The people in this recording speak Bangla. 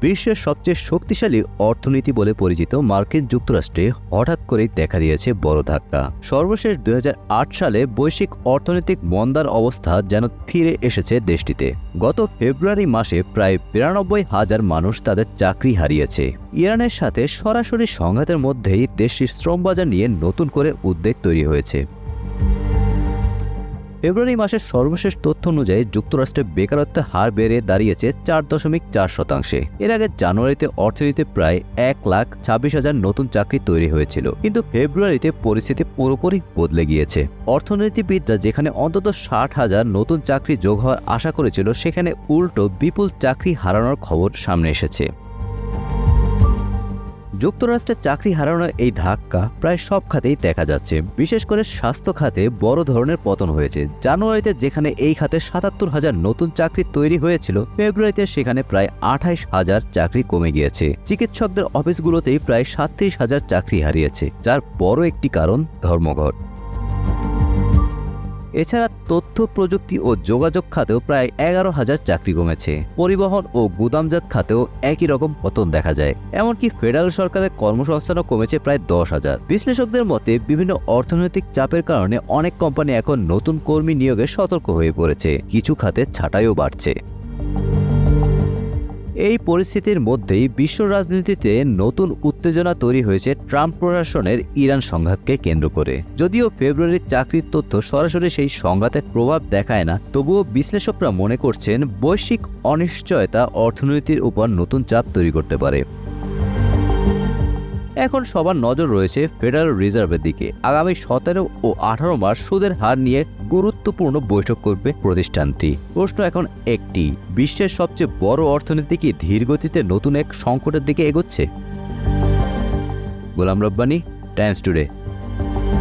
বিশ্বের সবচেয়ে শক্তিশালী অর্থনীতি বলে পরিচিত মার্কিন যুক্তরাষ্ট্রে হঠাৎ করেই দেখা দিয়েছে বড় ধাক্কা। সর্বশেষ 2008 সালে বৈশ্বিক অর্থনৈতিক মন্দার অবস্থা যেন ফিরে এসেছে দেশটিতে। গত ফেব্রুয়ারি মাসে প্রায় 92,000 মানুষ তাদের চাকরি হারিয়েছে। ইরানের সাথে সরাসরি সংঘাতের মধ্যেই দেশটির শ্রমবাজার নিয়ে নতুন করে উদ্বেগ তৈরি হয়েছে। ফেব্রুয়ারি মাসের সর্বশেষ তথ্য অনুযায়ী যুক্তরাষ্ট্রে বেকারত্বের হার বেড়ে দাঁড়িয়েছে 4.4%। এর আগে জানুয়ারিতে অর্থনীতিতে প্রায় 1,26,000 নতুন চাকরি তৈরি হয়েছিল, কিন্তু ফেব্রুয়ারিতে পরিস্থিতি পুরোপুরি বদলে গিয়েছে। অর্থনীতিবিদরা যেখানে অন্তত 60,000 নতুন চাকরি যোগ হওয়ার আশা করেছিল, সেখানে উল্টো বিপুল চাকরি হারানোর খবর সামনে এসেছে। যুক্তরাষ্ট্রে চাকরি হারানোর এই ধাক্কা প্রায় সব খাতেই দেখা যাচ্ছে। বিশেষ করে স্বাস্থ্য খাতে বড় ধরনের পতন হয়েছে। জানুয়ারিতে যেখানে এই খাতে 77,000 নতুন চাকরি তৈরি হয়েছিল, ফেব্রুয়ারিতে সেখানে প্রায় 28,000 চাকরি কমে গিয়েছে। চিকিৎসকদের অফিসগুলোতেই প্রায় 37,000 চাকরি হারিয়েছে, যার বড় একটি কারণ ধর্মঘট। এছাড়া তথ্য প্রযুক্তি ও যোগাযোগ খাতেও প্রায় 11,000 চাকরি কমেছে। পরিবহন ও গুদামজাত খাতেও একই রকম পতন দেখা যায়। এমনকি ফেডারেল সরকারের কর্মসংস্থানও কমেছে প্রায় 10,000। বিশ্লেষকদের মতে বিভিন্ন অর্থনৈতিক চাপের কারণে অনেক কোম্পানি এখন নতুন কর্মী নিয়োগে সতর্ক হয়ে পড়েছে। কিছু খাতে ছাঁটাইও বাড়ছে। এই পরিস্থিতির মধ্যেই বিশ্ব রাজনীতিতে নতুন উত্তেজনা তৈরি হয়েছে ট্রাম্প প্রশাসনের ইরান সংঘাতকে কেন্দ্র করে। যদিও ফেব্রুয়ারির চাকরির তথ্য সরাসরি সেই সংঘাতের প্রভাব দেখায় না, তবুও বিশ্লেষকরা মনে করছেন বৈশ্বিক অনিশ্চয়তা অর্থনীতির উপর নতুন চাপ তৈরি করতে পারে। এখন সবার নজর রয়েছে ফেডারেল রিজার্ভের দিকে। আগামী 17 ও 18 মাস সুদের হার নিয়ে গুরুত্বপূর্ণ বৈঠক করবে প্রতিষ্ঠানটি। প্রশ্ন এখন একটি, বিশ্বের সবচেয়ে বড় অর্থনীতি কি ধীরগতিতে নতুন এক সংকটের দিকে এগোচ্ছে? Golam Rabbani, Times today.